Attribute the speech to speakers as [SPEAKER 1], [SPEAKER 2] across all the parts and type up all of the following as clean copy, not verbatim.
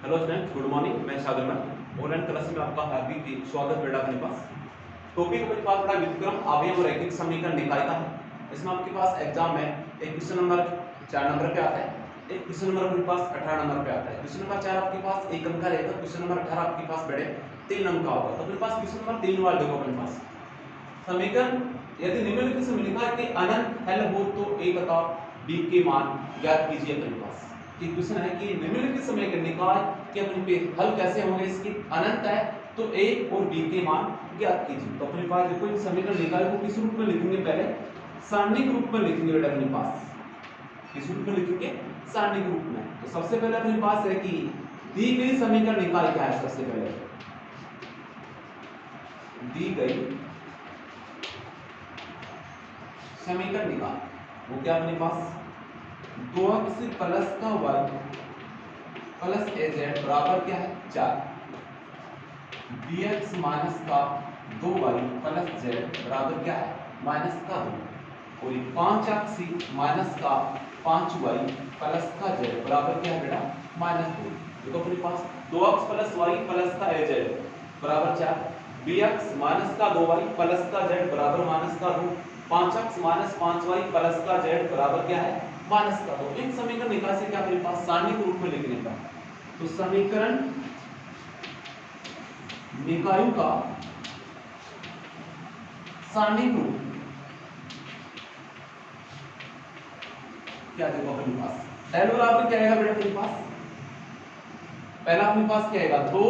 [SPEAKER 1] Hello student, good morning. मैं Shagir online class में आपका हार्दिक स्वागत बेटा अपने पास। टॉपिक अपने पास बड़ा व्युत्क्रम अवयव और रैखिक समीकरण निकाय का है। इसमें आपके पास एग्जाम में एक क्वेश्चन नंबर 4 नंबर पे आता है, एक क्वेश्चन नंबर अपने पास 18 नंबर पे आता है। क्वेश्चन नंबर 4 आपके पास 1 अंक का रहेगा, क्वेश्चन नंबर 18 आपके पास बड़े 3 अंक का होगा। तो अपने पास क्वेश्चन नंबर 3 वाला देखो अपने पास समीकरण यदि निम्नलिखित से लिखा है कि अनंत हल हो तो a तथा b के मान ज्ञात कीजिए। अपने पास ये क्वेश्चन है कि निम्नलिखित समीकरण निकाय के अपने पे हल कैसे होंगे। इसकी अनंत है तो a और b के मान ज्ञात कीजिए। तो अपने पास देखो इस समीकरण निकाय को किस रूप में लिखेंगे, पहले सारणिक रूप में लिखेंगे बेटा। अपने पास किस रूप में लिखेंगे, सारणिक रूप में। तो सबसे पहले अपने पास है कि दी गई समीकरण निकाय क्या है। सबसे पहले दी गई समीकरण निकाल वो क्या अपने पास 2x प्लस का y प्लस az बराबर क्या है 4, bx माइनस का 2y प्लस z बराबर क्या है माइनस का 2, और 5x माइनस का 5y प्लस का z बराबर क्या है बेटा माइनस 2। देखो अपने पास 2x प्लस y प्लस का az बराबर 4, bx माइनस का 2y प्लस का z बराबर माइनस का 2, 5x माइनस 5y प्लस का z बराबर क्या है माइनस का 2। इन समीकरण निकाय से क्या अपने पास सारणिक रूप में लिखने का। तो समीकरण निकायों का सारणिक रूप क्या देखो अपने पास डेल बराबर क्या आएगा बेटा अपने पास। पहला अपने पास क्या आएगा 2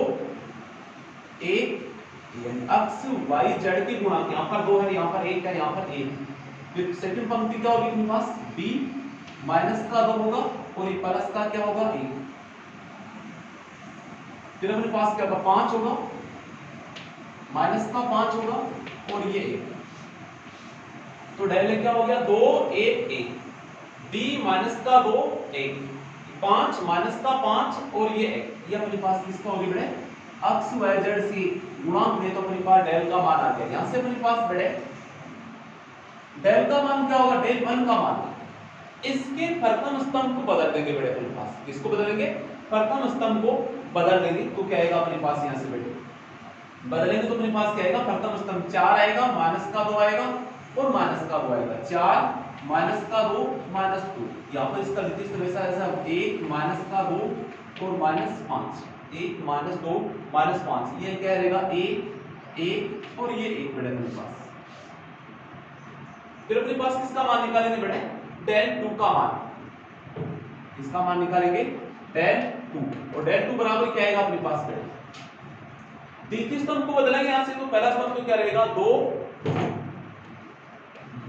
[SPEAKER 1] 1 अक्ष y z की गुणा, यहां पर 2 है, यहां पर 1 है, यहां पर 1। फिर सेकंड पंक्ति क्या होगी अपने पास b माइनस का 2 होगा और ये प्लस का क्या होगा 1। फिर अपने पास क्या होगा 5 होगा, माइनस का 5 होगा और ये 1। तो डेल क्या हो गया 2 1 1, b माइनस का 2 1, 5 माइनस का 5 और ये 1। ये अपने पास किसका होगी बेटे अक्ष y z से गुणांक में। तो अपने पास डेल का मान आ गया। यहां से अपने पास बेटे डेल का मान क्या होगा डेल 1 का मान। इसके प्रथम स्तंभ को बदल देंगे बेटे अपने पास। किसको बदलेंगे प्रथम स्तंभ को बदल देंगे। तो क्या आएगा अपने पास यहां से बेटे बदलेंगे तो अपने पास क्या आएगा प्रथम स्तंभ 4 आएगा, माइनस का 2 आएगा और माइनस का 2 आएगा। 4 माइनस का 2 माइनस 2। यहां पर इसका विशिष्ट वैसा ऐसा 1 माइनस का 2 और माइनस 5, 1 माइनस 2 माइनस 5। ये क्या रहेगा 1 1 और ये 1 बेटे अपने पास। फिर अपने पास किसका मान निकालेंगे बेटे डेल 2 का मान। किसका मान निकालेंगे डेल 2, और डेल 2 बराबर क्या आएगा अपने पास बेटे द्वितीय स्तंभ को बदलेंगे यहां से। तो पहला स्तंभ तो क्या रहेगा 2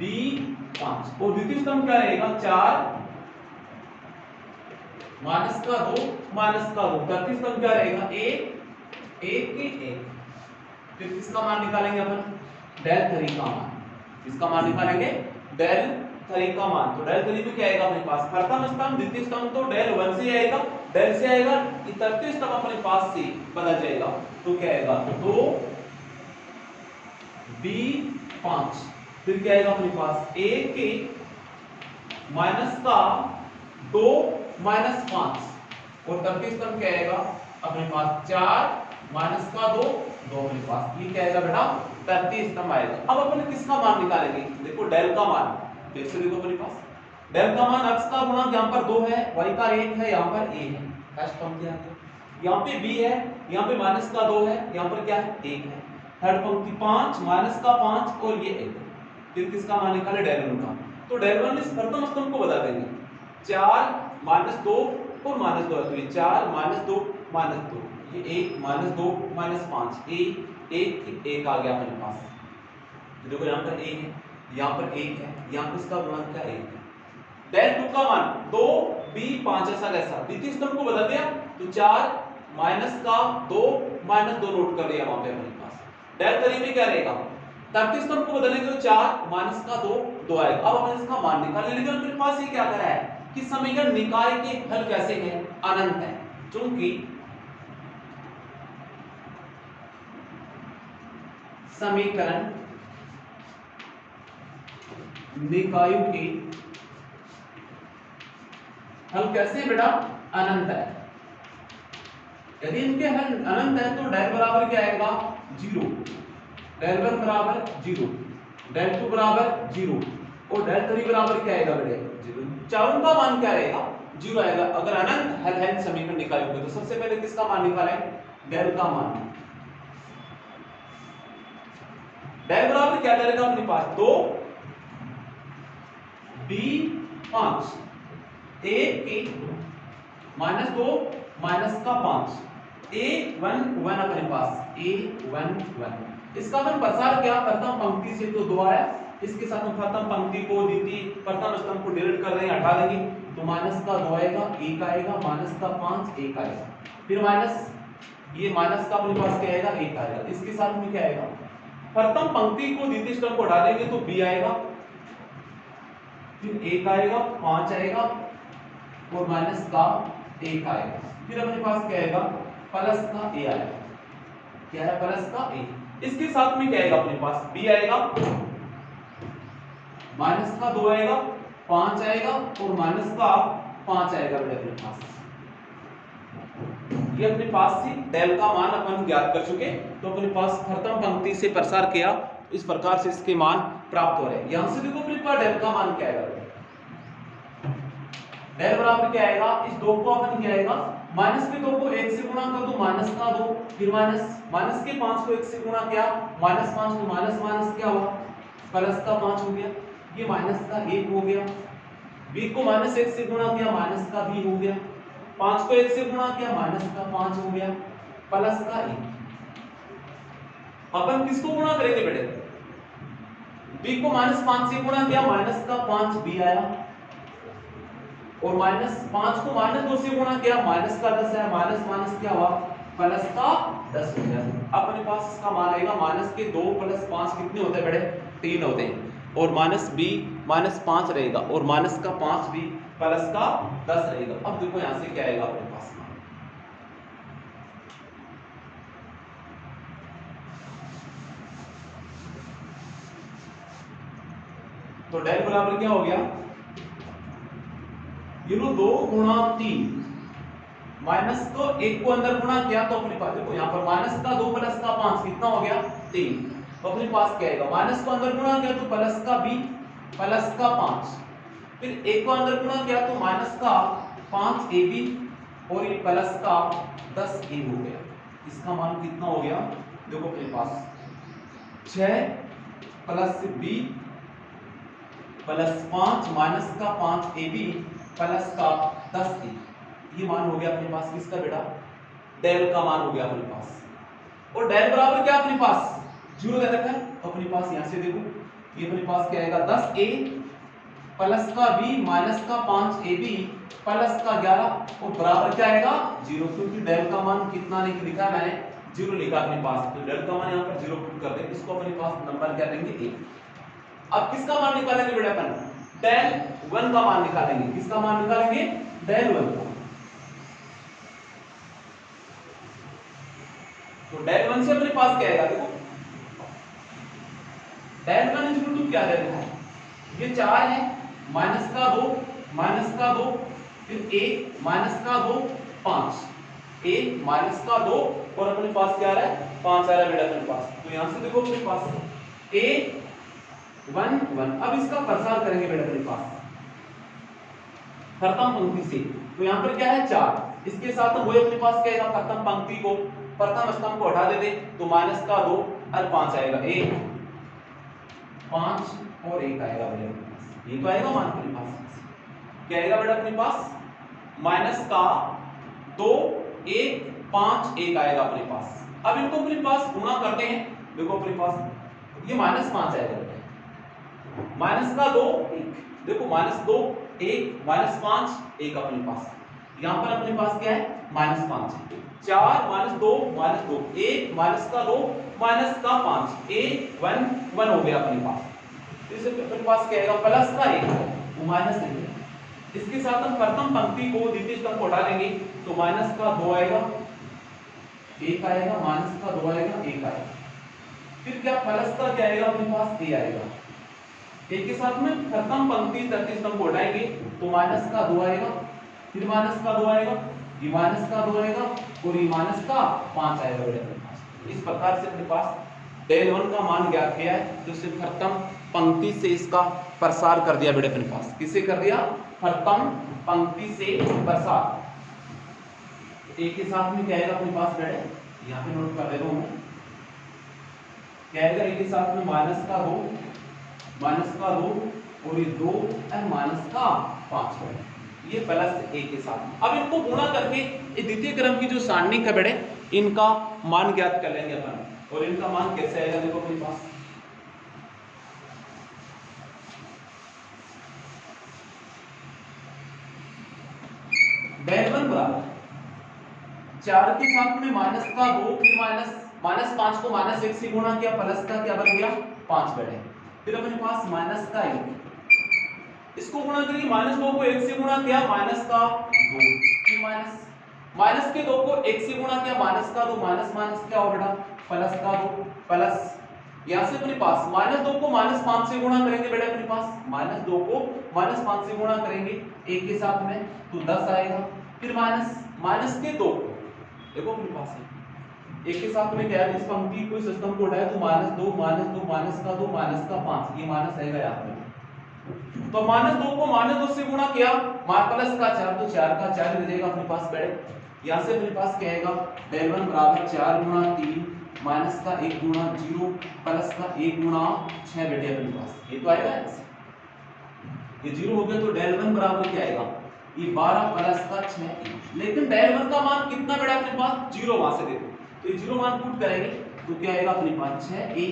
[SPEAKER 1] b 5 और द्वितीय स्तंभ क्या रहेगा 4 माइनस का 2 माइनस का 2। तृतीय स्तंभ क्या रहेगा 1 1 के 1। फिर किसका मान निकालेंगे अपन डेल 3 का मान। किसका मान निकालेंगे डेल 3 का मान। तो डेल 3 में क्या आएगा अपने पास प्रथम स्तंभ द्वितीय स्तंभ तो डेल 1 से आएगा, डेल से आएगा, तृतीय स्तंभ अपने पास से बदल जाएगा। तो क्या आएगा 2 b 5। फिर क्या आएगा अपने पास 1 के माइनस का 2 माइनस 5 और तृतीय स्तंभ क्या आएगा अपने पास 4 माइनस का 2 2 अपने पास। ये क्या आएगा बेटा तृतीय स्तंभ आएगा। अब अपन किसका मान निकालेंगे देखो डेल का मान। फिर से देखो अपने पास डेल का मान x का गुणांक यहां पर 2 है, y का 1 है, यहां पर a है। फर्स्ट पंक्ति यहां पे b है, यहां पे माइनस का 2 है, यहां पर क्या है 1 है। थर्ड पंक्ति 5 माइनस का 5 और ये 1। फिर किसका मान निकाले डेल 1 का। तो डेल 1 इस प्रथम स्तंभ को बता देंगे 4 माइनस 2 और माइनस 2 है। तो ये 4 माइनस 2 माइनस 2, ये 1 माइनस 2 माइनस 5, 1 आ गया अपने पास। देखो यहां पर 1 है, यहां पर 1 है, यहां पर इसका गुणांक क्या 1 है। डेल 2 का मान 2 b 5 ऐसा कैसा द्वितीय स्तंभ को बदल दिया तो 4 माइनस का 2 माइनस 2 नोट कर दिया वहां पे अपने पास। डेल 3 में क्या रहेगा तृतीय स्तंभ को बदलेंगे तो 4 माइनस का 2 2 आएगा। अब अपन इसका मान निकालने लेकिन मेरे पास ये क्या करा है कि समीकरण निकाय के हल कैसे हैं अनंत है। क्योंकि समीकरण निकायों के हल कैसे बेटा अनंत है। यदि इनके हल अनंत है तो del बराबर क्या आएगा 0, del 1 बराबर 0, del 2 बराबर 0 और del 3 बराबर क्या आएगा बेटे 0। चारों का मान क्या रहेगा 0 आएगा। अगर अनंत हल है समीकरण निकालोगे तो सबसे पहले किसका मान निकालें del का मान। del बराबर क्या रहेगा अपने पास 2 b5 a के -2 माइनस का 5 a1 1 अपने पास a1 1। इसका अपन प्रसार क्या प्रथम पंक्ति से तो 2 आया, इसके साथ हम प्रथम पंक्ति को द्वितीय प्रथम स्तंभ को डिलीट कर देंगे हटा देंगे तो माइनस का 2 आएगा 1 आएगा माइनस का 5 1 आएगा फिर माइनस ये माइनस का अपने पास क्या आएगा 1 आएगा। इसके साथ में क्या आएगा प्रथम पंक्ति को द्वितीय स्तंभ को हटा देंगे तो b आएगा फिर 1 आएगा 5 आएगा और माइनस का 1 आएगा फिर अपने पास क्या आएगा प्लस का a आएगा। क्या है प्लस का a। इसके साथ में क्या आएगा अपने पास b आएगा माइनस का 2 आएगा 5 आएगा और माइनस का 5 आएगा बेटे अपने पास। ये अपने पास से del का मान अपन ज्ञात कर चुके तो अपने पास प्रथम पंक्ति से प्रसार किया इस प्रकार से इसके मान प्राप्त हो रहे हैं। यहां से देखो अपने पास del का मान क्या आएगा del बराबर क्या आएगा इस 2 को अपन क्या आएगा माइनस के 2 को 1 से गुणा कर दो माइनस का 2 फिर माइनस के 5 को 1 से गुणा किया माइनस 5 तो माइनस माइनस क्या हुआ प्लस का 5 हो गया ये माइनस का 1 हो गया b को माइनस 1 से गुणा किया माइनस का b हो गया 5 को 1 से गुणा किया माइनस का 5 हो गया प्लस का 1। अपन किसको गुणा करेंगे बेटे b को माइनस 5 से गुणा किया माइनस का 5 b आया और माइनस 5 को माइनस 2 से गुणा किया माइनस का 10 आया माइनस माइनस क्या हुआ प्लस का 10 हो गया। अपने पास इसका मान आएगा माइनस के 2 प्लस 5 कितने होते हैं बेटे 3 होते हैं और माइनस b माइनस 5 रहेगा और माइनस का 5 भी प्लस का 10 रहेगा। अब देखो यहां से क्या आएगा अपने पास तो del बराबर क्या हो गया ये लो 2 गुणा 3 माइनस को 1 को अंदर गुणा किया तो अपने पास देखो यहाँ पर माइनस का 2 प्लस का 5 कितना हो गया 3 तो अपने पास क्या आएगा माइनस को अंदर गुणा किया तो प्लस का b प्लस का 5 फिर 1 को अंदर गुणा किया तो माइनस का 5ab और ये प्लस का 10a हो गया। इसका मान कितना हो गया देखो अपने पास 6 प्लस b प्लस 5 माइनस का 5ab प्लस का 10a ये मान हो गया अपने पास किसका बेटा del का मान हो गया अपने पास और del बराबर क्या अपने पास 0 दे रखा है तो अपने पास यहां से देखो ये अपने पास क्या आएगा 10a प्लस का b माइनस का 5ab प्लस का 11 और बराबर क्या आएगा 0 क्योंकि del का मान कितना नहीं लिखा मैंने 0 लिखा अपने पास तो del का मान यहां पर 0 पुट कर दें इसको अपने पास नंबर क्या देंगे 1। अब किसका मान निकालेंगे बेटा अपन del 1 का मान निकालेंगे। किसका मान निकालेंगे del 1 का तो del 1 से अपने पास क्या आएगा देखो del 1 इक्वल टू क्या दे रखा है ये 4 है माइनस का 2 फिर 1 माइनस का 2 5 1 माइनस का 2 और अपने पास क्या आ रहा है 5 आ रहा है बेटा अपने पास तो यहां से देखो अपने पास a 1 1 अब इसका प्रसार करेंगे बेटा अपने पास प्रथम पंक्ति से तो यहां पर क्या है 4 इसके साथ वो अपने पास क्या आएगा प्रथम पंक्ति को प्रथम स्तंभ को हटा देते तो माइनस का 2 और 5 आएगा 1 5 और 1 आएगा बेटा अपने पास ये तो आएगा मान अपने पास क्या आएगा बेटा अपने पास माइनस का 2 1 5 1 आएगा अपने पास। अब इनको अपने पास गुणा करते हैं देखो अपने पास ये माइनस 5 आएगा बेटा माइनस का 2 1 देखो माइनस 2 1 माइनस 5 1 अपने पास यहां पर अपने पास क्या है माइनस 5 4 माइनस 2 1 माइनस का 2 माइनस का 5 1 1 हो गया अपने पास। इसे अपने पास क्या आएगा प्लस का 1 वो माइनस 1 इसके साथ हम प्रथम पंक्ति को द्वितीय स्तंभ को हटा देंगे तो माइनस का 2 आएगा 1 आएगा माइनस का 2 आएगा 1 आएगा फिर क्या प्लस का क्या आएगा अपने पास a आएगा एक के साथ में प्रथम पंक्ति तृतीय स्तंभ को हटाएंगे तो माइनस का 2 आएगा फिर माइनस का 2 आएगा ये माइनस का 2 आएगा और ये माइनस का 5 आएगा बेटा अपने पास। इस प्रकार से अपने पास डेल 1 का मान ज्ञात किया है, जो सिर्फ प्रथम पंक्ति से इसका प्रसार कर दिया बेटा अपने पास। किसे कर दिया? प्रथम पंक्ति से प्रसार। एक के साथ में क्या आएगा अपने पास बेटा, यहाँ पे नोट कर दे रहा हूं मैं, क्या आएगा एक के साथ में माइनस का 2 और ये 2 और माइनस का 5 है, ये प्लस 1 के साथ। अब इनको गुणा करके ये द्वितीय क्रम की जो सारणी का बेटे इनका मान ज्ञात कर लेंगे अपन। और इनका मान कैसे आएगा देखो अपने पास, डेल 1 बराबर 4 के साथ में माइनस का 2 फिर माइनस 5 को माइनस 1 से गुणा किया, प्लस का क्या बन गया 5 बेटे। फिर अपने पास माइनस का 1, इसको गुणा करिए, माइनस 2 को 1 से गुणा किया माइनस का 2, फिर माइनस के 2 को 1 से गुणा किया माइनस का 2, माइनस क्या हो बेटा प्लस का 2 प्लस, यहां से अपने पास माइनस 2 को माइनस 5 से गुणा करेंगे बेटा अपने पास, माइनस 2 को माइनस 5 से गुणा करेंगे 1 के साथ में तो 10 आएगा। फिर माइनस के 2 देखो अपने पास है एक के साथ में क्या है, इस पंक्ति को सिस्टम कोड है तो माइनस 2 माइनस का 2 माइनस का 5, ये माइनस आएगा यहाँ पे। तो माइनस 2 को माइनस 2 से गुणा किया प्लस का 4 तो 4 का 4 रह जाएगा अपने पास बेटे। यहाँ से अपने पास क्या आएगा डेल 1 बराबर 4 गुणा 3 माइनस का 1 गुणा 0 प्लस का 1 गुणा 6 बेटे अपने पास, ये तो आएगा ऐसे, ये 0 हो गया तो डेल 1 बराबर क्या आएगा ये 12 प्लस का 6। लेकिन डेल 1 का मान कितना बेटा अपने पास 0, वहां से देखो तो ये 0 मान पुट करेंगे तो क्या आएगा अपने पास 6 a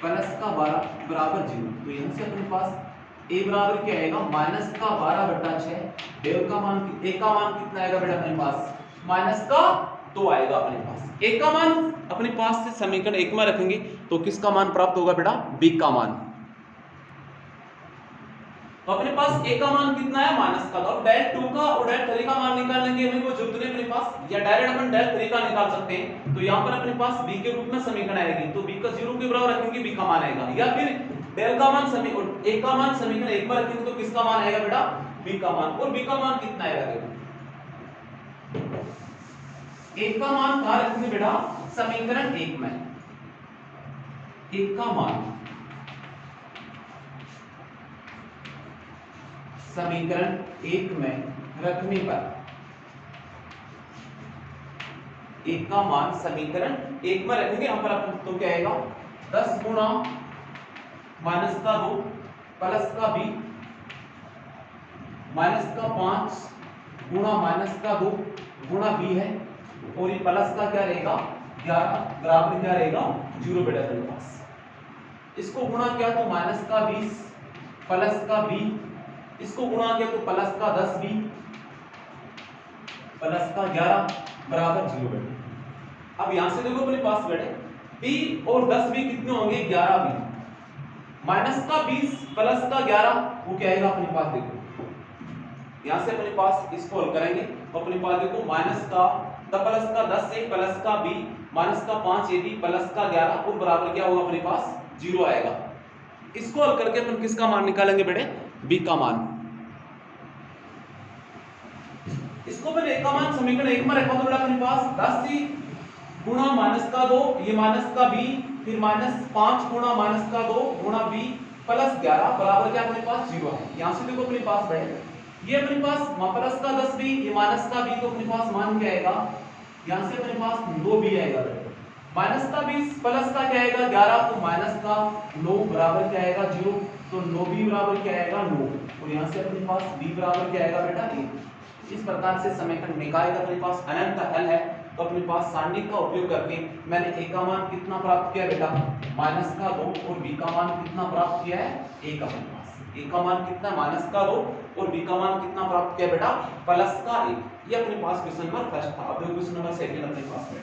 [SPEAKER 1] प्लस का 12 बराबर 0। तो यहां से अपने पास a बराबर क्या आएगा माइनस का 12 बटा 6, डेल का मान a का मान कितना आएगा बेटा अपने पास माइनस का 2 आएगा अपने पास। a का मान अपने पास से समीकरण 1 में रखेंगे तो किसका मान प्राप्त होगा बेटा b का मान। तो अपने पास a का मान कितना है माइनस का, तो अब डेल 2 का और डेल 3 का मान निकालने हमें कोई जरूरत नहीं अपने पास, या डायरेक्ट अपन डेल 3 का निकाल सकते हैं। तो यहाँ पर अपने पास b के रूप में समीकरण आएगी तो b का 0 के बराबर रखेंगे b का मान आएगा, या फिर डेल का मान a का मान समीकरण 1 में रखेंगे तो किसका मान आएगा बेटा b का मान। और b का मान कितना आएगा देखो, a का मान कहां रखेंगे बेटा समीकरण 1 में, a का मान समीकरण 1 में रखने पर, 1 का मान समीकरण 1 में रखेंगे यहां पर अपन तो क्या आएगा 10 गुणा माइनस का 2 प्लस का b माइनस का 5 गुणा माइनस का 2 गुणा b है, और ये प्लस का क्या रहेगा 11 बराबर क्या रहेगा 0 बेटा अपने पास। इसको गुणा किया तो माइनस का 20 प्लस का b, इसको गुणा किया तो प्लस का 10b प्लस का 11 बराबर 0 बेटे। अब यहां से देखो अपने पास बेटे b और 10b कितने होंगे 11b, माइनस का 20 प्लस का 11 वो क्या आएगा अपने पास देखो, यहां से अपने पास इसको हल करेंगे तो अपने पास देखो माइनस का प्लस का 10 से प्लस का b माइनस का 5ab प्लस का 11 और बराबर क्या होगा अपने पास 0 आएगा। इसको हल करके अपन किसका मान निकालेंगे बेटे b का मान। इसको पहले a का मान समीकरण 1 में रखा तो बेटा अपने पास 10c गुणा माइनस का 2 ये माइनस का b फिर माइनस 5 गुणा माइनस का 2 गुणा b प्लस 11 बराबर क्या अपने पास 0 है। यहां से देखो अपने पास बेटे ये अपने पास प्लस का 10b ये माइनस का b तो अपने पास मान क्या आएगा, यहां से अपने पास 2b आएगा बेटे, माइनस का 20 प्लस का क्या आएगा 11 तो माइनस का 9 बराबर क्या आएगा 0, तो 9b बराबर क्या आएगा 9, और यहां से अपने पास b बराबर क्या आएगा बेटा 1। इस प्रकार से समीकरण निकाय का अपने पास अनंत हल है। तो अपने पास सारणी का उपयोग करके मैंने a का मान कितना प्राप्त किया बेटा माइनस का 2 और b का मान कितना प्राप्त किया है 1 अपने पास, a का मान कितना माइनस का 2 और b का मान कितना प्राप्त किया बेटा प्लस का 1। ये अपने पास क्वेश्चन नंबर फर्स्ट था। अब देखो क्वेश्चन नंबर सेकंड अपने पास में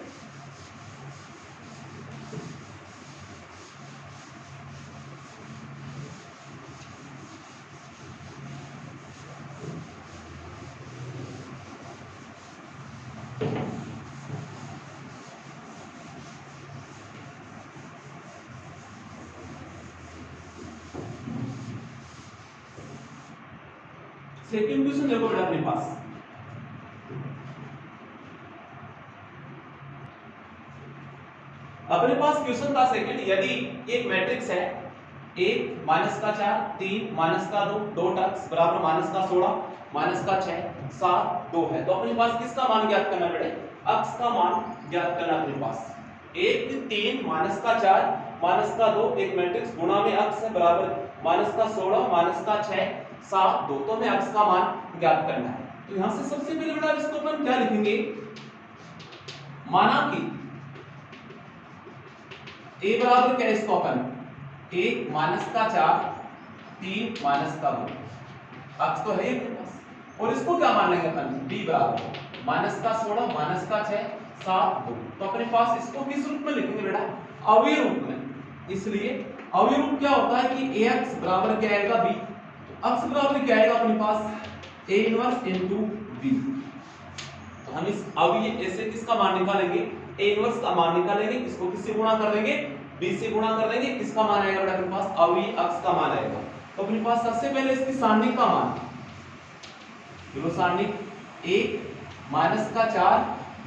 [SPEAKER 1] सेकंड क्वेश्चन देखो बेटा अपने पास अपने पास क्वेश्चन था सेकंड, यदि एक मैट्रिक्स है 1 माइनस का 4 3 माइनस का 2 2 टक्स बराबर माइनस का 16 माइनस का 6 7 2 है, तो अपने पास किसका मान ज्ञात करना बेटे? अक्स का मान ज्ञात करना अपने पास। 1 3 माइनस का 4 माइनस का 2 एक मैट्रिक्स गुणा में अक्स है बराबर माइनस का 16 माइनस का 6 7 2, तो हमें अक्स का मान ज्ञात करना है। तो यहां से सबसे पहले बेटा इसको अपन क्या लिखेंगे, माना कि a बराबर क्या है, इसको अपन 1 माइनस का 4 3 माइनस का 2 अक्स तो है अपने पास, और इसको क्या मान लेंगे अपन b बराबर माइनस का 16 माइनस का 6 7 2, तो अपने पास इसको किस रूप में लिखेंगे बेटा? अवयव रूप में। इसलिए अवयव रूप क्या होता है कि ax बराबर क्या आएगा b, तो अक्स बराबर क्या आएगा अपने पास a इनवर्स इनटू b। तो हम इस अवयव ऐसे किसका मान निकालेंगे? a इनवर्स का मान निकालेंगे, इसको किससे गुणा कर देंगे? b से गुणा कर देंगे, किसका मान आएगा बेटा अपने पास? अवयव अक्स का मान आएगा। तो अपने पास सबसे पहले इसकी सारणिक का मान, चलो सारणिक 1 माइनस का 4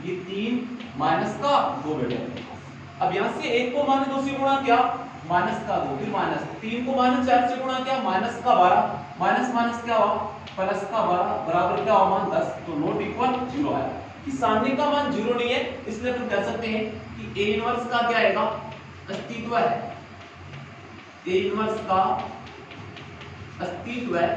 [SPEAKER 1] ये 3 माइनस का 2 बेटे। अब यहां से 1 को माइनस 2 से गुणा किया माइनस का 2, फिर माइनस 3 को माइनस 4 से गुणा किया माइनस का 12 माइनस माइनस क्या हुआ प्लस का 12 बराबर क्या हुआ मान 10, तो नॉट इक्वल 0 आया। कि सारणी का मान 0 नहीं है, इसलिए हम कह सकते हैं कि a इनवर्स का क्या आएगा? अस्तित्व है, a इनवर्स का अस्तित्व है,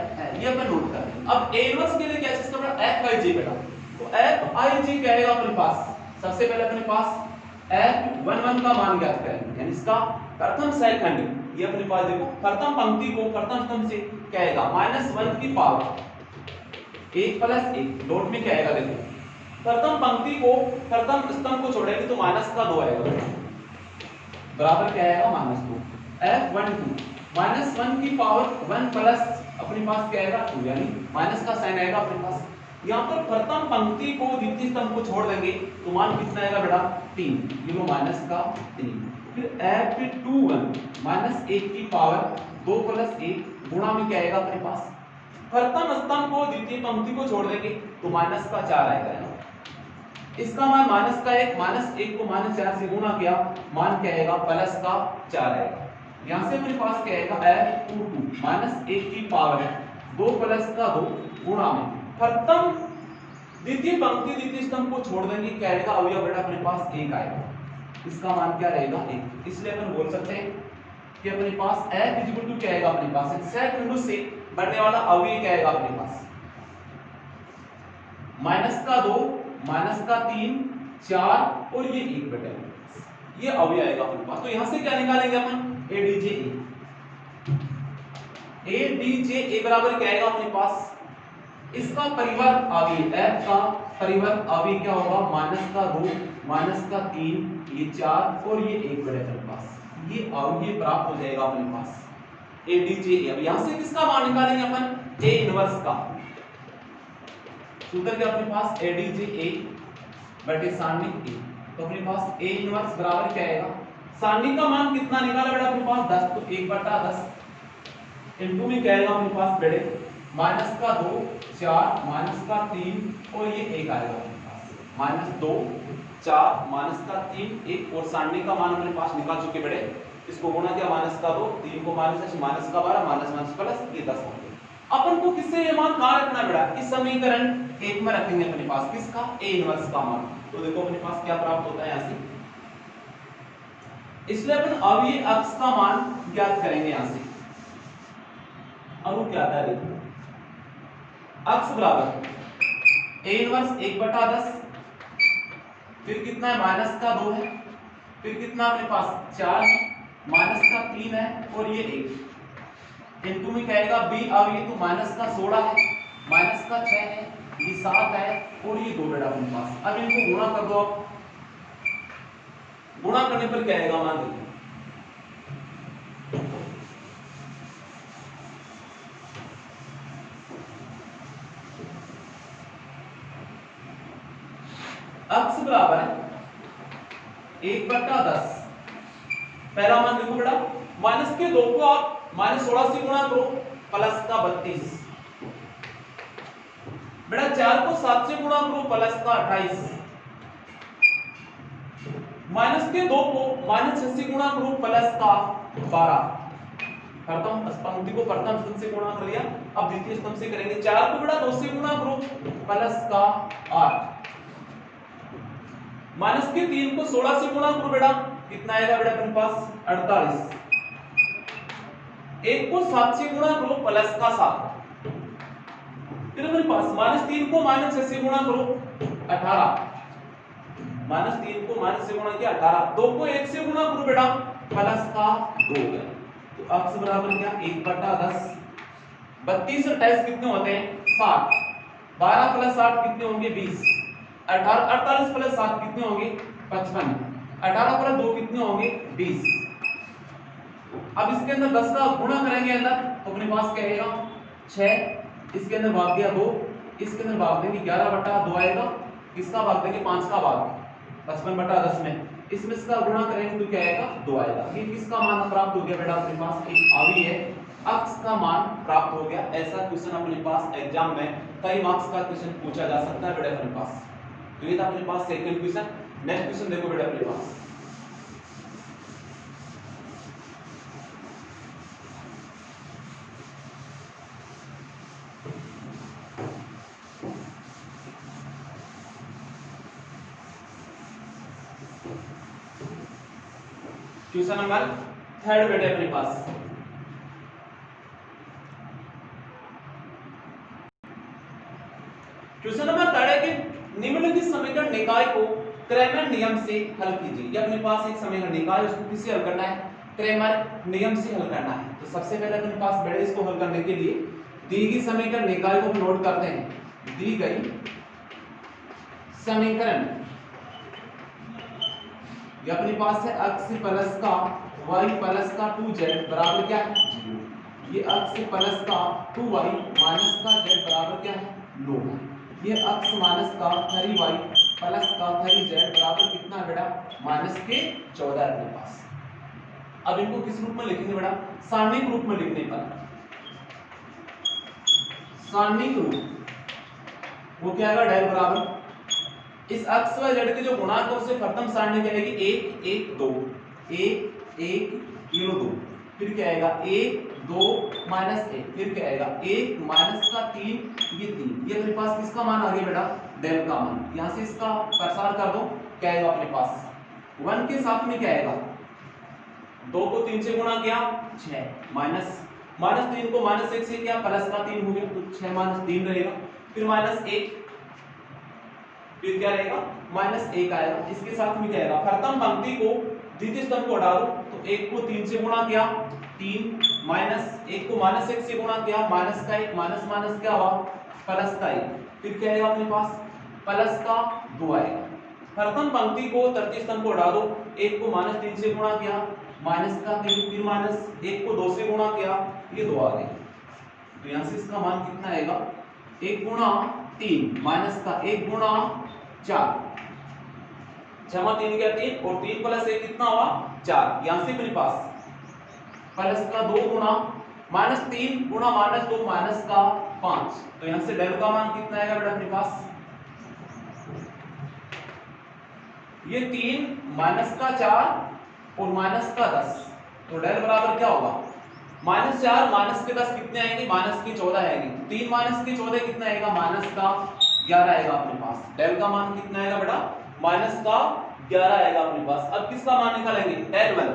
[SPEAKER 1] ये अपन नोट कर लें। अब a इनवर्स के लिए क्या सिस्टम है? f/j बेटा, तो f/j क्या आएगा अपने पास? सबसे पहले अपने पास f11 का मान ज्ञात करेंगे, यानी इसका प्रथम सेकंड, ये अपने पास देखो प्रथम पंक्ति को प्रथम स्तंभ से क्या आएगा? -1 की पावर 1 प्लस 1 डॉट में क्या आएगा? देखो प्रथम पंक्ति को प्रथम स्तंभ को छोड़ेंगे तो माइनस का 2 आएगा बराबर क्या आएगा? -2 f12 -1 की पावर 1 प्लस अपने पास क्या आएगा? 2, यानी माइनस का साइन आएगा अपने पास। यहाँ पर प्रथम पंक्ति को द्वितीय स्तंभ को छोड़ देंगे तो मान कितना आएगा बेटा? 3, ये लो माइनस का 3। फिर f21 -1 की पावर 2 प्लस 1 गुणा में क्या आएगा अपने पास? प्रथम स्तंभ को द्वितीय पंक्ति को छोड़ देंगे तो माइनस का 4 आएगा, इसका मान माइनस का 1 -1 को -4 से गुणा किया मान क्या आएगा? प्लस का 4 आएगा। यहां से मेरे पास क्या आएगा? f22 -1 की पावर 2 प्लस का 2 गुणा में प्रथम द्वितीय पंक्ति द्वितीय स्तंभ को छोड़ देंगे, क्या आएगा? अवयव बेटा अपने पास 1 आएगा, इसका मान क्या रहेगा? 1। इसलिए अपन बोल सकते हैं कि अपने पास f क्या आएगा अपने पास? सेकंड से बढ़ने वाला अवयव क्या आएगा अपने पास? माइनस का 2 माइनस का 3 4 और ये 1 बेटा, ये अवयव आएगा अपने पास। तो यहां से क्या निकालेंगे अपन? ADJ बराबर क्या आएगा अपने पास? इसका परिवर्त अवयव f का परिवर्त अवयव क्या होगा? माइनस का 2 माइनस का 3 ये 4 और ये 1 बेटा अपने पास, ये अवयव प्राप्त हो जाएगा अपने पास ADJ। अब यहां से किसका मान निकालेंगे अपन? A इनवर्स का। सूत्र क्या अपने पास? ADJ बटे सारणिक A, तो अपने पास A इनवर्स बराबर क्या आएगा? सारणिक का मान कितना निकाला बेटा अपने पास? 10, तो 1/10 इनटू में क्या आएगा अपने पास बेटे? माइनस का 2 4 माइनस का 3 और ये 1 आएगा अपने पास, -2 4 माइनस का 3 1, और सारणिक का मान अपने पास निकाल चुके बेटे। इसको गुणा किया -2 3 को -12 माइनस प्लस ये 10 हो गया। अपन को किससे ये मान कहां रखना बेटा? इस समीकरण 1 में रखेंगे अपने पास, किसका? A इनवर्स का मान। तो देखो अपने पास क्या प्राप्त होता है यहां से, इसलिए अपन अवयव अक्ष का मान ज्ञात करेंगे यहां से। अब वो क्या आता है देखो, अक्ष बराबर A इनवर्स 1/10, फिर कितना है? माइनस का 2 है, फिर कितना अपने पास 4 है, माइनस का 3 है और ये 1 इनटू में क्या आएगा? B अवयव तो माइनस का 16 है, माइनस का 6 है, ये 7 है और ये 2 बेटा अपने पास। अब इनको गुणा कर दो, आप गुणा करने पर क्या आएगा? मान देखो अक्ष बराबर 1/10, पहला मान देखो बेटा, माइनस के 2 को आप -16 से गुणा करो प्लस का 32, बेटा 4 को 7 से गुणा करो प्लस का 28, माइनस के 2 को माइनस 6 से गुणा करो प्लस का 12, प्रथम पंक्ति को प्रथम स्तंभ से गुणा कर लिया, अब द्वितीय स्तंभ से करेंगे। 4 को बेटा 2 से गुणा करो प्लस का 8, माइनस के 3 को 16 से गुणा करो बेटा, कितना आएगा बेटा अपने पास 48, 1 को 7 से गुणा करो प्लस का 7, फिर अपने पास माइनस 3 को माइनस 6 से गुणा करो 18, माइनस 3 को माइनस से गुणा किया 18, 2 को 1 से गुणा करो बेटा प्लस का 2 हो गया, तो x बराबर क्या 1/10, 32 और 28 कितने होते हैं 60, 12 प्लस 8 कितने होंगे 20, 48 प्लस 7 कितने होंगे 55, 18 प्लस 2 कितने होंगे 20। अब इसके अंदर 10 का गुणा करेंगे अंदर तो अपने पास क्या आएगा 6, इसके अंदर भाग दिया 2, इसके अंदर भाग देंगे 11/2 आएगा, किसका भाग देंगे 5 का भाग 55/10 में, इसमें इसका गुणा करेंगे तो क्या आएगा 2 आएगा। ये किसका मान प्राप्त हो गया बेटा अपने पास एक आवी है, x का मान प्राप्त हो गया। ऐसा क्वेश्चन अपने पास एग्जाम में कई मार्क्स का क्वेश्चन पूछा जा सकता है बेटा अपने पास। तो ये था अपने पास सेकंड क्वेश्चन। नेक्स्ट क्वेश्चन देखो बेटा अपने पास, क्वेश्चन नंबर 3 बेटे अपने पास। क्वेश्चन नंबर 3 है कि निम्नलिखित समीकरण निकाय को क्रैमर नियम से हल कीजिए। ये अपने पास एक समीकरण निकाय, उसको किससे हल करना है क्रैमर नियम से हल करना है। तो सबसे पहले अपने पास बेटे इसको हल करने के लिए दी गई समीकरण निकाय को नोट करते हैं। दी गई समीकरण ये अपने पास है x प्लस का y प्लस का 2z बराबर क्या है 0, ये x प्लस का 2y माइनस का z बराबर क्या है 9 है, ये x माइनस का 3y प्लस का 3z बराबर कितना है बेटा माइनस के 14 है अपने पास। अब इनको किस रूप में लिखेंगे बेटा सारणिक रूप में लिखने पर, सारणिक रूप वो क्या आएगा डेल बराबर इस x व z के जो गुणांक है उससे प्रथम सारणी क्या आएगी 1 1 2 1 1 0 2, फिर क्या आएगा 1 2 माइनस 1, फिर क्या आएगा 1 माइनस का 3 ये 3, ये अपने पास किसका मान आ गया बेटा डेल का मान। यहां से इसका प्रसार कर दो क्या आएगा अपने पास 1 के साथ में क्या आएगा 2 को 3 से गुणा किया 6 माइनस 3 को माइनस 1 से किया प्लस का 3 हो गया तो 6 माइनस 3 रहेगा, फिर माइनस 1, फिर क्या रहेगा माइनस 1 आएगा। इसके साथ में क्या आएगा प्रथम पंक्ति को द्वितीय स्तंभ को हटा दो तो 1 को 3 से गुणा किया 3 माइनस 1 को माइनस 1 से गुणा किया माइनस का 1 माइनस माइनस क्या हुआ प्लस का 1, फिर क्या आएगा अपने पास प्लस का 2 आएगा। प्रथम पंक्ति को तृतीय स्तंभ को हटा दो 1 को माइनस 3 से गुणा किया माइनस का 3, फिर माइनस 1 को 2 से गुणा किया ये 2 आ गए, तो यहां से इसका मान कितना आएगा 1 गुणा 3 माइनस का 1 गुणा 4 जमा 3 गया 3 और 3 प्लस 1 कितना हुआ 4, यहां से अपने पास प्लस का 2 गुणा माइनस 3 गुणा माइनस 2 माइनस का 5, तो यहां से डेल का मान कितना आएगा बेटा अपने पास ये 3 माइनस का 4 और माइनस का 10, तो डेल बराबर क्या होगा -4 माइनस के 10 कितने आएंगे माइनस के 14 आएंगे, 3 माइनस के 14 कितना आएगा माइनस का 11 आएगा अपने पास। डेल का मान कितना आएगा बेटा माइनस का 11 आएगा अपने पास। अब किसका मान निकालेंगे डेल 1,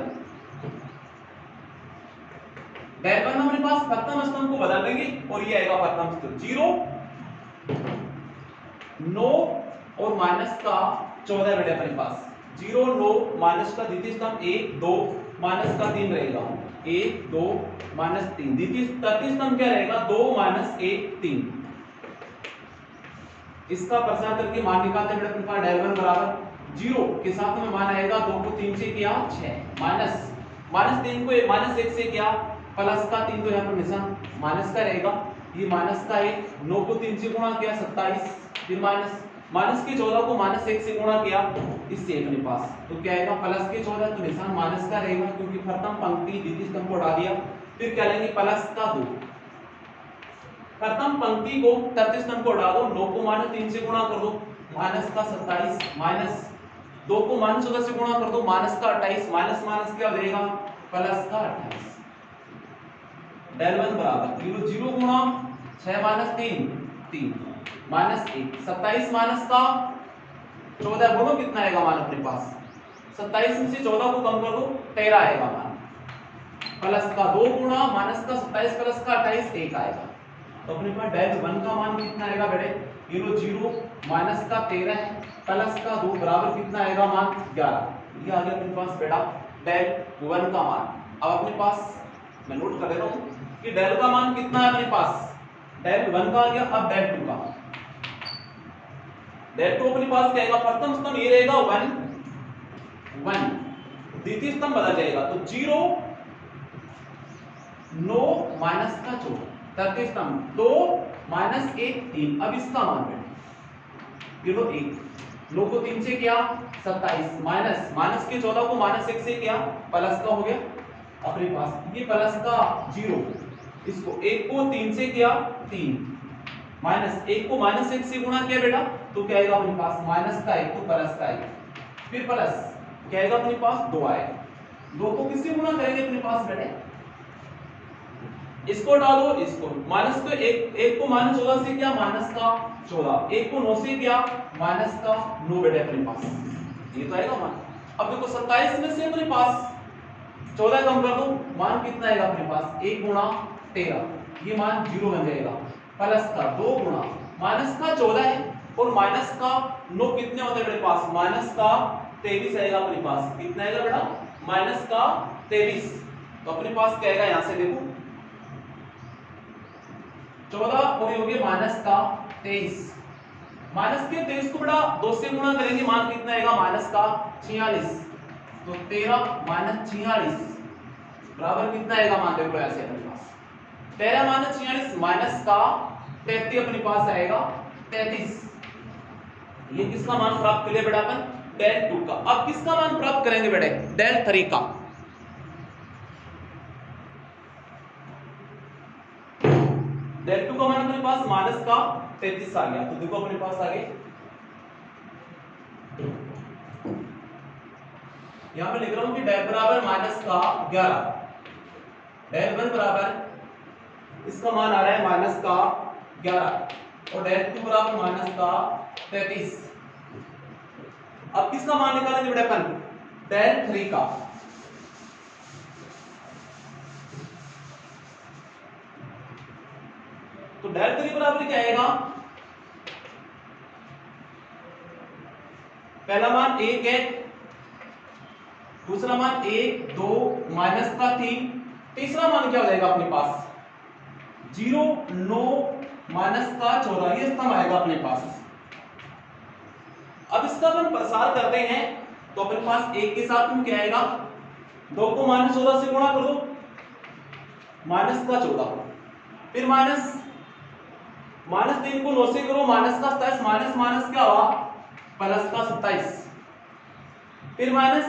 [SPEAKER 1] डेल 1 अपने पास प्रथम स्तंभ को बदल देंगे और ये आएगा प्रथम स्तंभ 0 9 और माइनस का 14 बेटा अपने पास 0 9 माइनस का द्वितीय स्तंभ 1 2 माइनस का 3 रहेगा 1 2 माइनस 3, द्वितीय तृतीय स्तंभ क्या रहेगा 2 माइनस 1 3, इसका प्रसार करके मान निकालते हैं बेटा अपने पास डेल 1 बराबर 0 के साथ में मान आएगा 2 को 3 से किया 6 माइनस 3 को माइनस 1 से किया प्लस का 3, तो यहाँ पर निशान माइनस का रहेगा, ये माइनस का 1 9 को 3 से गुणा किया 27, फिर माइनस के 14 को माइनस 1 से गुणा किया इससे अपने पास, तो क्या आएगा प्लस के 14, तो निशान माइनस का रहेगा क्योंकि प्रथम पंक्ति द्वितीय स्तंभ को हटा दिया। फिर क्या लेंगे प्लस का 2, प्रथम पंक्ति को तृतीय स्तंभ को हटा दो 9 को माइनस 3 से गुणा कर दो माइनस का 27 माइनस 2 को -14 से गुणा कर दो, माइनस का 28, माइनस माइनस क्या हो जाएगा प्लस का 28। डेल 1 बराबर 0 0 गुणा 6 माइनस 3 3 माइनस 1 27 माइनस का 14 गुणो कितना आएगा मान अपने पास 27 में से 14 को कम कर दो 13 आएगा मान, प्लस का 2 गुणा माइनस का 27 प्लस का 28 1 आएगा। तो अपने पास डेल 1 का मान कितना आएगा बेटे 0 0 माइनस का 13 है प्लस का 2 बराबर कितना आएगा मान 11। ये आ गया अपने पास बेटा डेल 1 का मान। अब अपने पास मैं नोट कर दे रहा हूं कि डेल का मान कितना है अपने पास, डेल 1 का आ गया। अब डेल 2 का, डेल 2 अपने पास क्या आएगा, प्रथम स्तंभ ये रहेगा 1 1, द्वितीय स्तंभ बदल जाएगा तो 0 9 माइनस का 14, तृतीय स्तंभ 2 माइनस 1 3। अब इसका मान बेटे 1 9 को 3 से किया 27 माइनस माइनस के 14 को माइनस 1 से किया प्लस का हो गया अपने पास, ये प्लस का 0, इसको 1 को 3 से किया 3 माइनस 1 को माइनस 1 से गुणा किया बेटा तो क्या आएगा अपने पास माइनस का 1 तो प्लस का 1, फिर प्लस क्या आएगा अपने पास 2 आएगा। 2 को किससे गुणा करेंगे अपने पास बेटे, इसको डालो इसको, माइनस को 1 को माइनस 14 से किया माइनस का 14, 1 को 9 से किया माइनस का 9 बेटे अपने पास, ये तो आएगा मान। अब देखो 27 में से अपने पास 14 कम कर दो, मान कितना आएगा अपने पास 1 गुणा 13, ये मान 0 बन जाएगा, प्लस का 2 गुणा माइनस का 14 है और माइनस का 9 कितने होते हैं अपने पास माइनस का 23 आएगा अपने पास, कितना आएगा बेटा माइनस का 23। तो अपने पास क्या आएगा यहां से देखो 14 और ये हो गया माइनस का 23, माइनस के 23 को बेटा 2 से गुणा करेंगे मान कितना आएगा माइनस का 46, तो 13 माइनस 46 बराबर कितना आएगा मान देखो ऐसे अपने पास 13 माइनस 46 माइनस का 33 अपने पास आएगा 33। ये किसका मान प्राप्त कर लिया बेटा अपन डेल 2 का। अब किसका मान प्राप्त करेंगे बेटे डेल 3 का। डेल 2 का मान अपने पास माइनस का 33 आ गया, तो देखो अपने पास आगे यहां पे लिख रहा हूं कि डेल बराबर माइनस का 11, डेल 1 बराबर इसका मान आ रहा है माइनस का 11 और डेल 2 बराबर माइनस का 33। अब किसका मान निकालेंगे बेटा अपन डेल 3 का। तो डेल 3 बराबर क्या आएगा, पहला मान 1 है, दूसरा मान 1 2 माइनस का 3, तीसरा मान क्या हो जाएगा अपने पास 0 9 माइनस का 14, ये स्तंभ आएगा अपने पास। अब इसका अपन प्रसार करते हैं तो अपने पास 1 के साथ में क्या आएगा 2 को माइनस 14 से गुणा कर दो माइनस का 14, फिर माइनस 3 को 9 से करो माइनस का 27, माइनस माइनस क्या हुआ प्लस का 27, फिर माइनस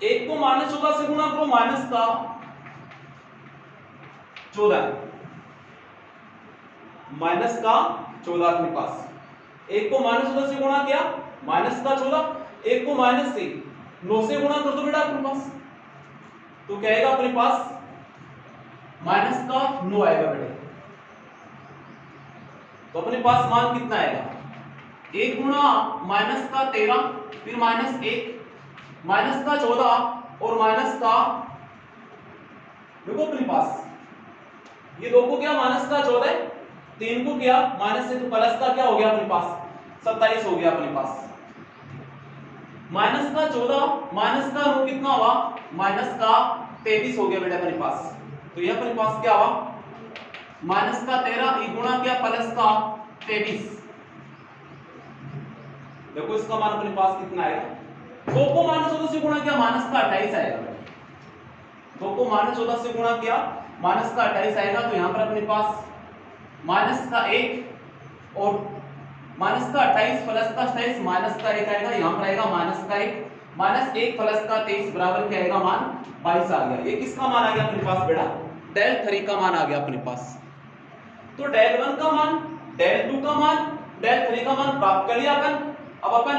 [SPEAKER 1] 1 को माइनस 14 से गुणा करो माइनस का 14, माइनस का 14 अपने पास, 1 को माइनस 14 से गुणा किया माइनस का 14, 1 को माइनस से 9 से गुणा कर दो बेटा अपने पास तो क्या आएगा अपने पास माइनस का 9 आएगा बेटे। तो अपने पास मान कितना आएगा 1 गुणा माइनस का 13, फिर माइनस 1 माइनस का 14 और माइनस का देखो अपने पास ये 2 को क्या माइनस का 14, 3 को किया माइनस से तो प्लस का क्या हो गया अपने पास 27 हो गया अपने पास, माइनस का 14 माइनस का 9 कितना हुआ माइनस का 23 हो गया बेटा अपने पास। तो ये अपने पास क्या हुआ माइनस का 13 गुणा किया प्लस का 23, देखो इसका मान अपने पास कितना आएगा 2 को माइनस 14 से गुणा किया माइनस का 28 आएगा, 2 को माइनस 14 से गुणा किया माइनस का 28 आएगा। तो यहां पर अपने पास माइनस का 1 और माइनस का 28 प्लस का 27 माइनस का 1 आएगा, यहां पर आएगा माइनस का 1 माइनस 1 प्लस का 23 बराबर क्या आएगा मान 22 आ गया। ये किसका मान आ गया अपने पास बेटा डेल 3 का मान आ गया अपने पास। तो डेल 1 का मान डेल 2 का मान डेल 3 का मान प्राप्त कर लिया अपन। अब अपन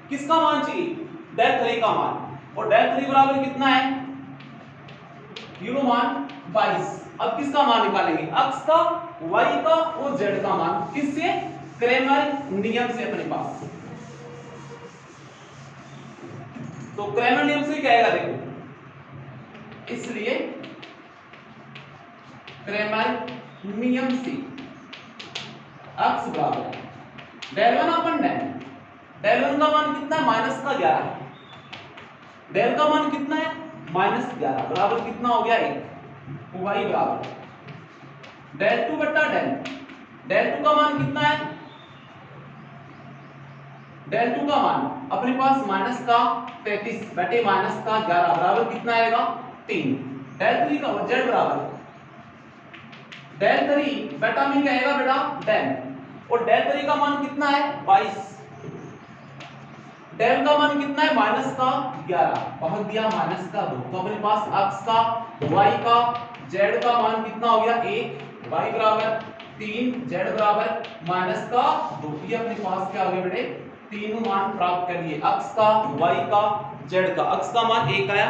[SPEAKER 1] किसका मान चाहिए, डेल 3 का मान, और डेल 3 बराबर कितना है, यू नो मान 22। अब किसका मान निकालेंगे, x का, y का और z का मान, किससे, क्रैमर नियम से अपने पास। तो क्रैमर नियम से क्या आएगा देखो, इसलिए क्रैमर नियम से x बराबर डेल 1 अपन डेल 1 का मान कितना है, माइनस का 11, डेल का मान कितना है, -11 बराबर कितना हो गया 1, y बराबर डेल 2 बटा डेल 2 का मान कितना है, डेल 2 का मान अपने पास माइनस का 33 बटे माइनस का 11 बराबर कितना आएगा 3, डेल 3 का z बराबर डेल 3 बटा में क्या आएगा बेटा डेल, और डेल 3 का मान कितना है 22, डेल का मान कितना है माइनस का 11, भाग दिया माइनस का 2, तो अपने पास x का, y का, z का मान कितना हो गया 1, y बराबर 3, z बराबर माइनस का 2। ये अपने पास क्या हो गया बेटे, तीनों मान प्राप्त कर लिए, x का, y का, z का। x का मान 1 आया,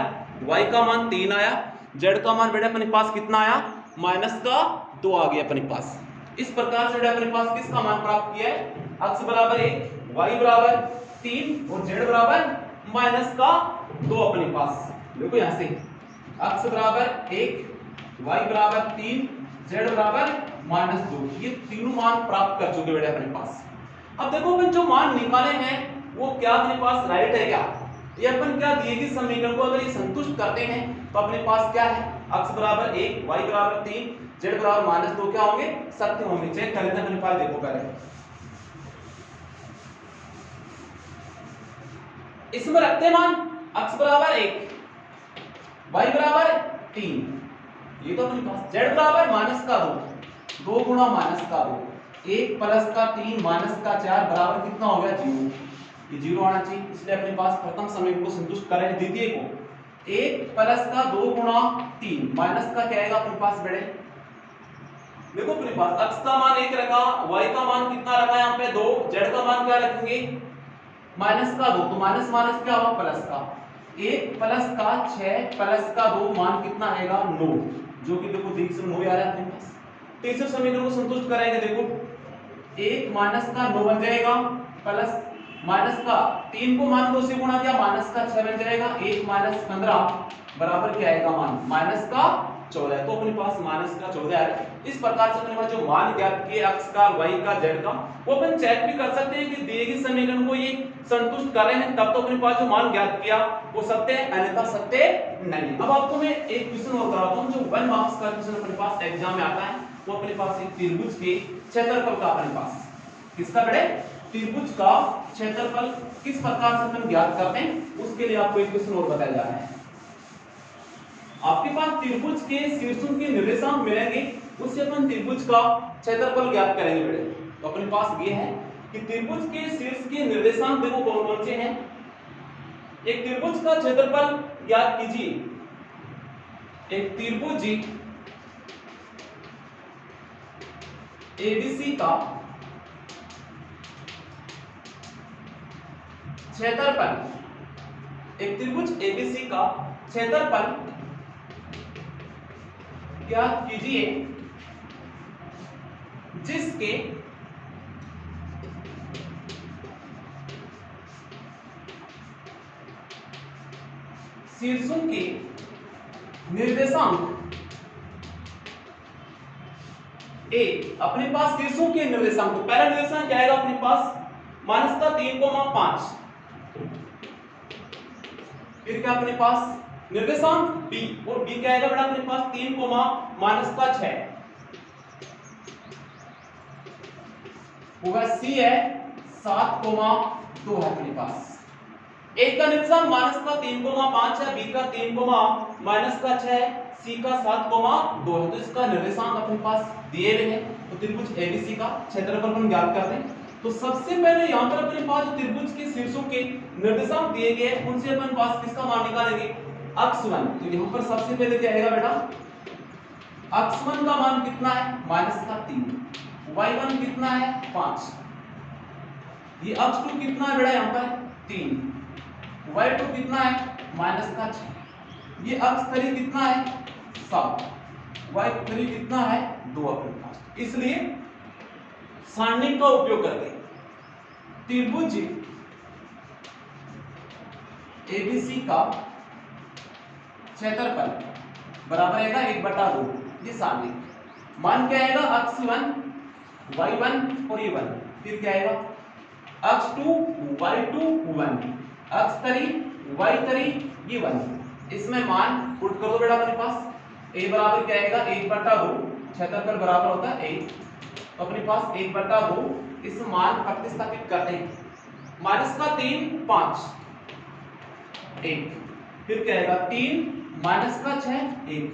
[SPEAKER 1] y का मान 3 आया, z का मान बेटे अपने पास कितना आया, माइनस का 2 आ गया अपने पास। इस प्रकार से बेटे अपने पास किसका मान प्राप्त किया है, x बराबर 1, y बराबर 3 और z बराबर माइनस का 2 अपने पास। देखो यहां से x बराबर 1, y बराबर 3, z बराबर -2, ये तीनों मान प्राप्त कर चुके बेटे अपने पास। अब देखो अपन जो मान निकाले हैं वो क्या अपने पास राइट है क्या, ये अपन क्या दिए गए समीकरण को अगर ये संतुष्ट करते हैं तो अपने पास क्या है, x बराबर 1, y बराबर 3, z बराबर -2 क्या होंगे, सत्य होंगे। चेक कर लेते हैं अपने पास, देखो पहले इसमें रखते मान x बराबर 1, y बराबर 3, ये तो अपने पास z बराबर -2, 2 गुणा -2, 1 प्लस का 3 माइनस का 4 बराबर कितना हो गया 0, ये 0 आना चाहिए, इसलिए अपने पास प्रथम समीकरण को संतुष्ट करें। द्वितीय को 1 प्लस का 2 गुणा 3 माइनस का क्या आएगा अपने पास बेटे, देखो अपने पास x का मान 1 रखा, y का मान कितना रखा यहाँ पे 2, z का मान क्या रखेंगे -2, तो माइनस माइनस क्या होगा प्लस का, 1 प्लस का 6 प्लस का 2 मान कितना आएगा 9, जो कि देखो देख से 9 आ रहा है अपने पास। तीसरे समीकरण को संतुष्ट कराएंगे, देखो 1 माइनस का 9 बन जाएगा, प्लस माइनस का 3 को मान 2 से गुणा किया माइनस का 6 बन जाएगा, 1 माइनस 15 बराबर क्या आएगा मान माइनस का 14, तो अपने पास माइनस का 14 है। इस प्रकार से अपने पास जो मान ज्ञात किए x का, y का, z का, वो अपन चेक भी कर सकते हैं कि दिए गए समीकरण को ये संतुष्ट कर रहे हैं, तब तो अपने पास जो मान ज्ञात किया वो सत्य है, अन्यथा सत्य नहीं। अब आपको मैं एक क्वेश्चन और कराता हूं, जो 1 मार्क्स का क्वेश्चन अपने पास एग्जाम में आता है, वो अपने पास एक त्रिभुज के क्षेत्रफल का, अपने पास किसका बेटे, त्रिभुज का क्षेत्रफल किस प्रकार से अपन ज्ञात करते हैं, उसके लिए आपको एक क्वेश्चन और बताया जा रहा है। आपके पास त्रिभुज के शीर्षों के निर्देशांक मिलेंगे, उससे अपन त्रिभुज का क्षेत्रफल ज्ञात करेंगे बेटे। तो अपने पास ये है कि त्रिभुज के शीर्ष के निर्देशांक देखो कौन कौन से हैं। एक त्रिभुज का क्षेत्रफल ज्ञात कीजिए, एक त्रिभुज एबीसी का क्षेत्रफल, एक त्रिभुज एबीसी का क्षेत्रफल ज्ञात कीजिए जिसके शीर्षों के निर्देशांक ए, अपने पास शीर्षों के निर्देशांक, तो पहला निर्देशांक क्या आएगा अपने पास -3,5, फिर क्या अपने पास निर्देशांक b, और b क्या आएगा बेटा अपने पास 3,-6 होगा, c है 7,2 है अपने पास। एक का निर्देशांक -3,5 है, b का 3,-6 है, c का 7,2 है, तो इसका निर्देशांक अपने पास दिए हुए हैं। तो त्रिभुज एबीसी का क्षेत्रफल हम ज्ञात करते हैं। तो सबसे पहले यहाँ पर अपने पास त्रिभुज के शीर्षों के निर्देशांक दिए गए हैं, उनसे अपन पास किसका मान निकालेंगे, x1। तो यहाँ पर सबसे पहले क्या आएगा बेटा, x1 का मान कितना है -3, y1 कितना है 5, ये अक्ष 2 कितना है बेटा यहाँ पर 3, y2 कितना है -6, ये अक्ष 3 कितना है 7, y3 कितना है 2 अपने पास। इसलिए सारणिक का उपयोग करके त्रिभुज एबीसी का क्षेत्रफल बराबर आएगा 1/2, ये सारणिक। मान क्या आएगा अक्ष 1 y1 और ये 1, फिर क्या आएगा अक्ष 2 y2 1, अक्ष 3 y3 ये 1। इसमें मान पुट कर दो बेटा अपने पास, a बराबर क्या आएगा 1/2, क्षेत्रफल बराबर होता है 1, तो अपने पास 1/2 इस मान प्रतिस्थापित करते हैं। -3 5 1, फिर क्या आएगा 3 -6 1,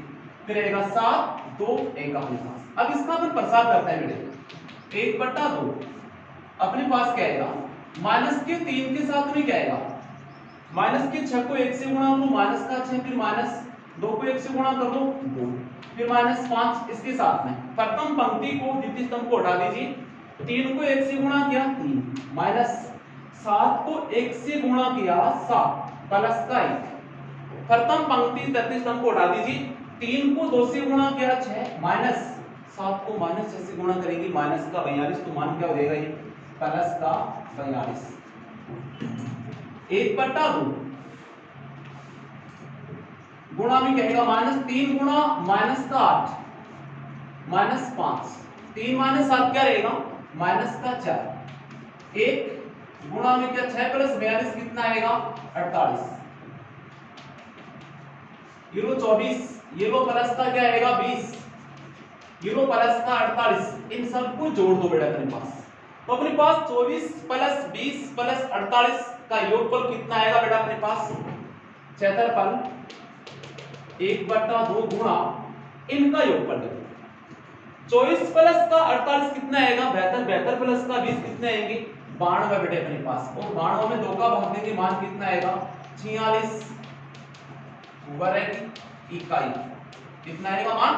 [SPEAKER 1] फिर आएगा 7 2 1 अपने पास। अब इसका अपन प्रसार करते हैं बेटे 1/2 अपने पास क्या आएगा -3 के साथ में क्या आएगा -6 को 1 से गुणा करो -6, फिर -2 को 1 से गुणा कर दो 2, फिर -5 इसके साथ में प्रथम पंक्ति को द्वितीय स्तंभ को हटा दीजिए, 3 को 1 से गुणा किया 3, -7 को 1 से गुणा किया 7 प्लस का 1, प्रथम पंक्ति तृतीय स्तंभ को हटा दीजिए, 3 को 2 से गुणा किया 6, -7 को -6 से गुणा करेंगे -42, तो मान क्या हो जाएगा ये +42, 1/2 गुणा में क्या आएगा -3 गुणा -8 -5, 3 -7 क्या रहेगा -4, 1 गुणा में क्या 6 + 42 कितना आएगा 48, ये लो 24, ये लो प्लस का क्या आएगा 20, ये लो प्लस का 48, इन सबको जोड़ दो बेटा अपने पास, तो अपने पास 24 + 20 + 48 का योगफल कितना आएगा बेटा अपने पास क्षेत्रफल 1/2 गुणा इनका योगफल देखो, 24 प्लस का 48 कितना आएगा 72, 72 प्लस का 20 कितने आएंगे 92 बेटे अपने पास, और 92 में 2 का भाग देंगे मान कितना आएगा 46 वर्ग इकाई, कितना आएगा मान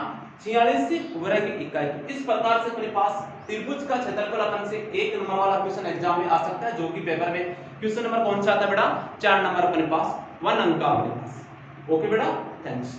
[SPEAKER 1] 46 वर्ग इकाई। इस प्रकार से अपने पास त्रिभुज का क्षेत्रफल अपन से 1 नंबर वाला क्वेश्चन एग्जाम में आ सकता है, जो कि पेपर में क्वेश्चन नंबर कौन सा आता है बेटा 4 नंबर अपने पास 1 अंक का अपने पास। ओके बेटा, थैंक्स।